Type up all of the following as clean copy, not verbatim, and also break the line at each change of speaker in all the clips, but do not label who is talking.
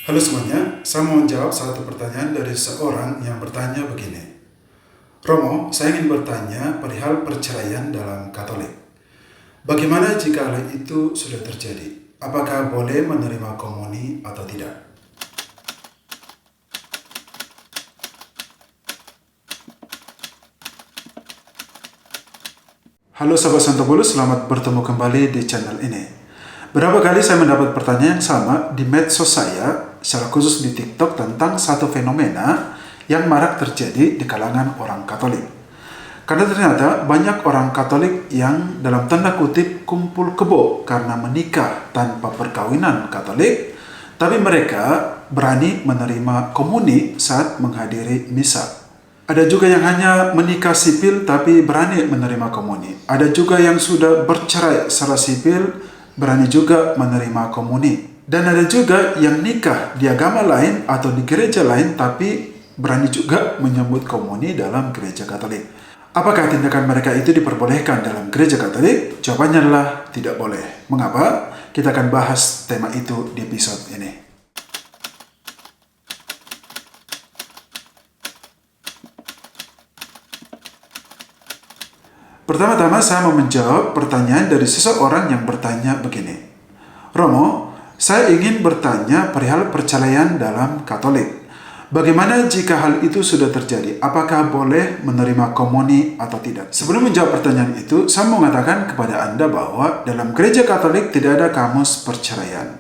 Halo semuanya, saya mau menjawab satu pertanyaan dari seorang yang bertanya begini. Romo, saya ingin bertanya perihal perceraian dalam Katolik. Bagaimana jika hal itu sudah terjadi? Apakah boleh menerima komuni atau tidak? Halo Sobat Santobulus, selamat bertemu kembali di channel ini. Beberapa kali saya mendapat pertanyaan yang sama di medsos saya, secara khusus di TikTok tentang satu fenomena yang marak terjadi di kalangan orang Katolik. Karena ternyata banyak orang Katolik yang dalam tanda kutip kumpul kebo karena menikah tanpa perkawinan Katolik, tapi mereka berani menerima komuni saat menghadiri misa. Ada juga yang hanya menikah sipil tapi berani menerima komuni. Ada juga yang sudah bercerai secara sipil, berani juga menerima komuni. Dan ada juga yang nikah di agama lain atau di gereja lain tapi berani juga menyambut komuni dalam gereja Katolik. Apakah tindakan mereka itu diperbolehkan dalam gereja Katolik? Jawabannya adalah tidak boleh. Mengapa? Kita akan bahas tema itu di episode ini. Pertama-tama saya mau menjawab pertanyaan dari seseorang yang bertanya begini. Romo, saya ingin bertanya perihal perceraian dalam Katolik. Bagaimana jika hal itu sudah terjadi? Apakah boleh menerima komuni atau tidak? Sebelum menjawab pertanyaan itu, saya mau mengatakan kepada Anda bahwa dalam gereja Katolik tidak ada kamus perceraian.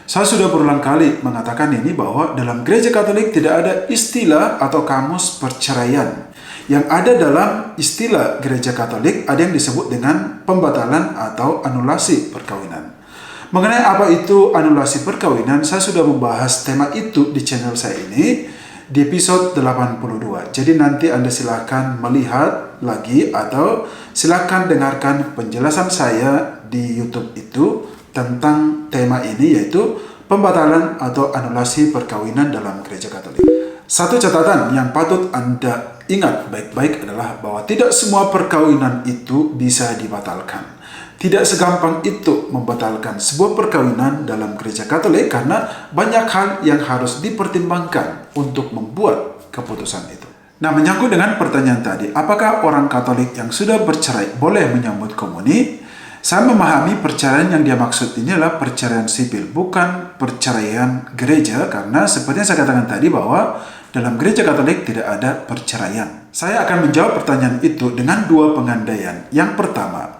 Saya sudah berulang kali mengatakan ini bahwa dalam gereja Katolik tidak ada istilah atau kamus perceraian. Yang ada dalam istilah gereja Katolik ada yang disebut dengan pembatalan atau anulasi perkawinan. Mengenai apa itu anulasi perkawinan, saya sudah membahas tema itu di channel saya ini di episode 82. Jadi nanti Anda silakan melihat lagi atau silakan dengarkan penjelasan saya di YouTube itu tentang tema ini, yaitu pembatalan atau anulasi perkawinan dalam gereja Katolik. Satu catatan yang patut Anda ingat baik-baik adalah bahwa tidak semua perkawinan itu bisa dibatalkan. Tidak segampang itu membatalkan sebuah perkawinan dalam gereja Katolik karena banyak hal yang harus dipertimbangkan untuk membuat keputusan itu. Nah, menyangkut dengan pertanyaan tadi, apakah orang Katolik yang sudah bercerai boleh menyambut komuni? Saya memahami perceraian yang dia maksud ini adalah perceraian sipil, bukan perceraian gereja, karena seperti yang saya katakan tadi bahwa dalam gereja Katolik tidak ada perceraian. Saya akan menjawab pertanyaan itu dengan dua pengandaian. Yang pertama,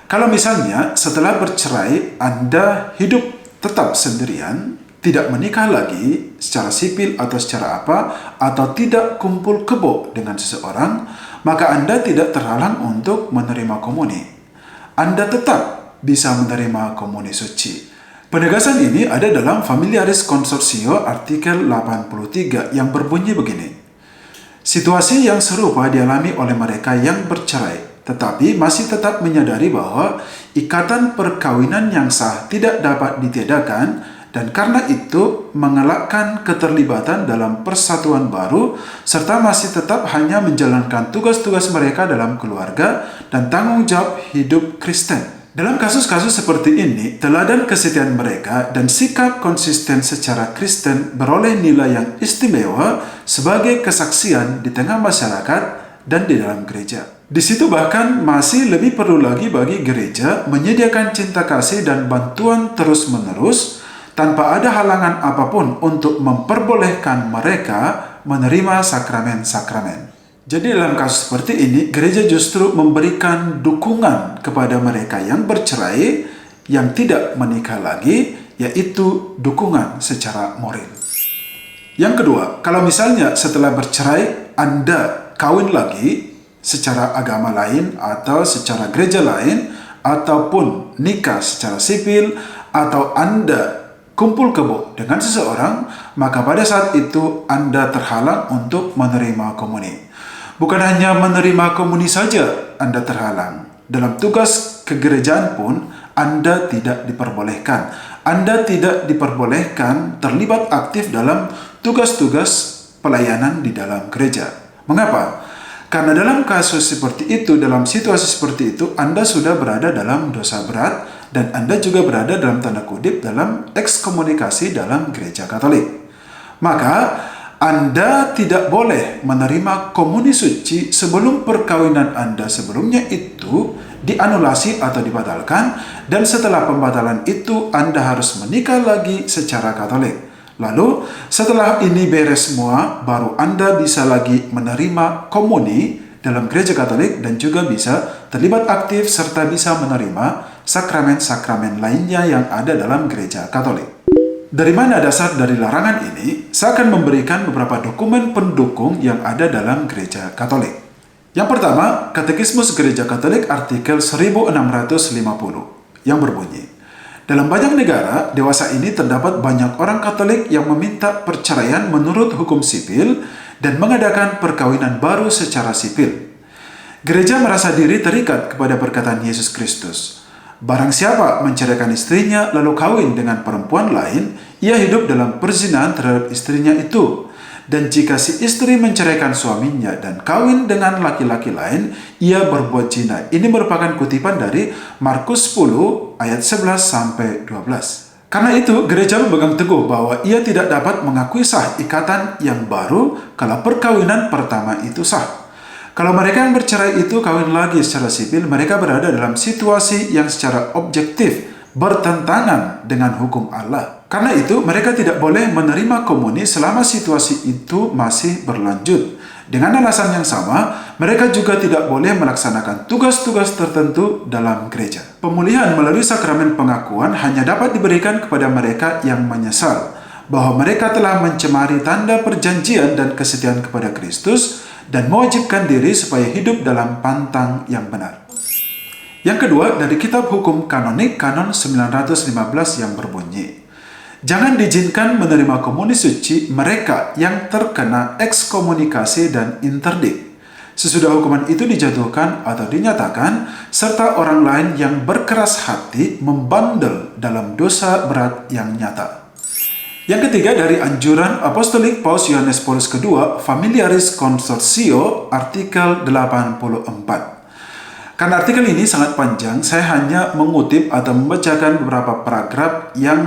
kalau misalnya setelah bercerai Anda hidup tetap sendirian, tidak menikah lagi secara sipil atau secara apa, atau tidak kumpul kebo dengan seseorang, maka Anda tidak terhalang untuk menerima komuni. Anda tetap bisa menerima komuni suci. Penegasan ini ada dalam Familiaris Consortio artikel 83 yang berbunyi begini. Situasi yang serupa dialami oleh mereka yang bercerai, tetapi masih tetap menyadari bahwa ikatan perkawinan yang sah tidak dapat ditiadakan dan karena itu mengelakkan keterlibatan dalam persatuan baru serta masih tetap hanya menjalankan tugas-tugas mereka dalam keluarga dan tanggung jawab hidup Kristen. Dalam kasus-kasus seperti ini, teladan kesetiaan mereka dan sikap konsisten secara Kristen beroleh nilai yang istimewa sebagai kesaksian di tengah masyarakat dan di dalam gereja. Di situ bahkan masih lebih perlu lagi bagi gereja menyediakan cinta kasih dan bantuan terus-menerus tanpa ada halangan apapun untuk memperbolehkan mereka menerima sakramen-sakramen. Jadi dalam kasus seperti ini, gereja justru memberikan dukungan kepada mereka yang bercerai, yang tidak menikah lagi, yaitu dukungan secara moral. Yang kedua, kalau misalnya setelah bercerai, Anda kawin lagi secara agama lain atau secara gereja lain, ataupun nikah secara sipil, atau Anda kumpul kebo dengan seseorang, maka pada saat itu Anda terhalang untuk menerima komuni. Bukan hanya menerima komuni saja Anda terhalang. Dalam tugas kegerejaan pun Anda tidak diperbolehkan. Anda tidak diperbolehkan terlibat aktif dalam tugas-tugas pelayanan di dalam gereja. Mengapa? Karena dalam kasus seperti itu, dalam situasi seperti itu, Anda sudah berada dalam dosa berat dan Anda juga berada dalam tanda kutip dalam ekskomunikasi dalam gereja Katolik. Maka Anda tidak boleh menerima komuni suci sebelum perkawinan Anda sebelumnya itu dianulasi atau dibatalkan, dan setelah pembatalan itu Anda harus menikah lagi secara Katolik. Lalu setelah ini beres semua, baru Anda bisa lagi menerima komuni dalam gereja Katolik dan juga bisa terlibat aktif serta bisa menerima sakramen-sakramen lainnya yang ada dalam gereja Katolik. Dari mana dasar dari larangan ini? Saya akan memberikan beberapa dokumen pendukung yang ada dalam gereja Katolik. Yang pertama, Katekismus Gereja Katolik artikel 1650 yang berbunyi, dalam banyak negara dewasa ini terdapat banyak orang Katolik yang meminta perceraian menurut hukum sipil dan mengadakan perkawinan baru secara sipil. Gereja merasa diri terikat kepada perkataan Yesus Kristus. Barang siapa menceraikan istrinya lalu kawin dengan perempuan lain, ia hidup dalam perzinahan terhadap istrinya itu. Dan jika si istri menceraikan suaminya dan kawin dengan laki-laki lain, ia berbuat zina. Ini merupakan kutipan dari Markus 10 ayat 11 sampai 12. Karena itu, gereja memegang teguh bahwa ia tidak dapat mengakui sah ikatan yang baru kalau perkawinan pertama itu sah. Kalau mereka yang bercerai itu kawin lagi secara sipil, mereka berada dalam situasi yang secara objektif bertentangan dengan hukum Allah. Karena itu, mereka tidak boleh menerima komuni selama situasi itu masih berlanjut. Dengan alasan yang sama, mereka juga tidak boleh melaksanakan tugas-tugas tertentu dalam gereja. Pemulihan melalui sakramen pengakuan hanya dapat diberikan kepada mereka yang menyesal bahwa mereka telah mencemari tanda perjanjian dan kesetiaan kepada Kristus dan mewajibkan diri supaya hidup dalam pantang yang benar. Yang kedua, dari Kitab Hukum Kanonik Kanon 915 yang berbunyi, jangan diizinkan menerima komuni suci mereka yang terkena ekskomunikasi dan interdik. Sesudah hukuman itu dijatuhkan atau dinyatakan, serta orang lain yang berkeras hati membandel dalam dosa berat yang nyata. Yang ketiga, dari anjuran Apostolik Paus Yohanes Paulus II, Familiaris Consortio, artikel 84. Karena artikel ini sangat panjang, saya hanya mengutip atau membacakan beberapa paragraf yang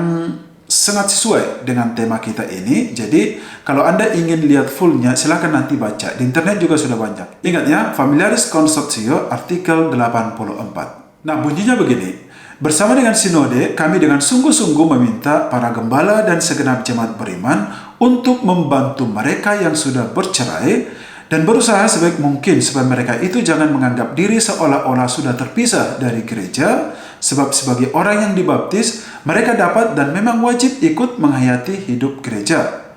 sangat sesuai dengan tema kita ini. Jadi, kalau Anda ingin lihat fullnya, silakan nanti baca. Di internet juga sudah banyak. Ingat ya, Familiaris Consortio, artikel 84. Nah, bunyinya begini. Bersama dengan Sinode, kami dengan sungguh-sungguh meminta para gembala dan segenap jemaat beriman untuk membantu mereka yang sudah bercerai dan berusaha sebaik mungkin supaya mereka itu jangan menganggap diri seolah-olah sudah terpisah dari gereja, sebab sebagai orang yang dibaptis, mereka dapat dan memang wajib ikut menghayati hidup gereja.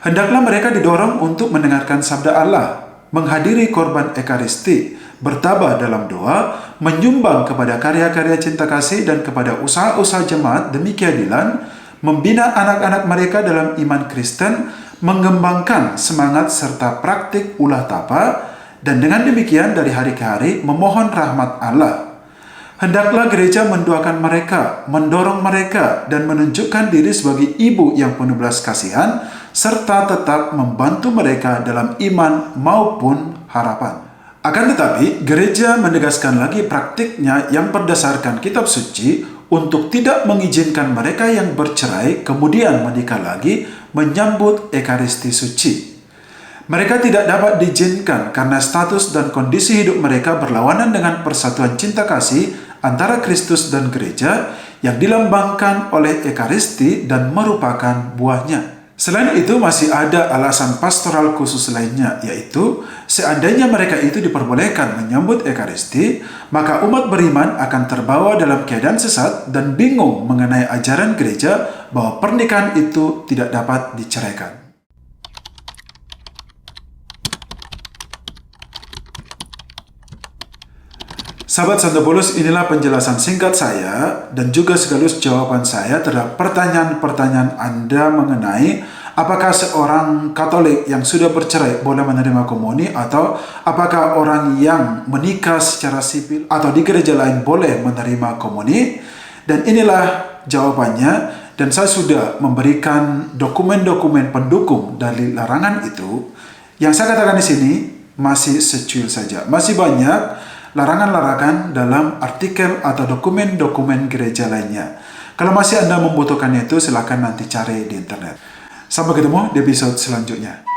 Hendaklah mereka didorong untuk mendengarkan sabda Allah, menghadiri korban ekaristi, bertabah dalam doa, menyumbang kepada karya-karya cinta kasih dan kepada usaha-usaha jemaat demi keadilan, membina anak-anak mereka dalam iman Kristen, mengembangkan semangat serta praktik ulah tapa, dan dengan demikian dari hari ke hari memohon rahmat Allah. Hendaklah gereja mendoakan mereka, mendorong mereka, dan menunjukkan diri sebagai ibu yang penuh belas kasihan, serta tetap membantu mereka dalam iman maupun harapan. Akan tetapi, gereja menegaskan lagi praktiknya yang berdasarkan kitab suci untuk tidak mengizinkan mereka yang bercerai kemudian menikah lagi menyambut Ekaristi Suci. Mereka tidak dapat diizinkan karena status dan kondisi hidup mereka berlawanan dengan persatuan cinta kasih antara Kristus dan gereja yang dilambangkan oleh Ekaristi dan merupakan buahnya. Selain itu masih ada alasan pastoral khusus lainnya, yaitu seandainya mereka itu diperbolehkan menyambut Ekaristi, maka umat beriman akan terbawa dalam keadaan sesat dan bingung mengenai ajaran gereja bahwa pernikahan itu tidak dapat diceraikan. Sahabat Santo Paulus, inilah penjelasan singkat saya dan juga sekaligus jawaban saya terhadap pertanyaan-pertanyaan Anda mengenai apakah seorang Katolik yang sudah bercerai boleh menerima komuni, atau apakah orang yang menikah secara sipil atau di gereja lain boleh menerima komuni. Dan inilah jawabannya, dan saya sudah memberikan dokumen-dokumen pendukung dari larangan itu. Yang saya katakan di sini masih secuil saja, masih banyak larangan-larangan dalam artikel atau dokumen-dokumen gereja lainnya. Kalau masih Anda membutuhkannya itu, silakan nanti cari di internet. Sampai ketemu di episode selanjutnya.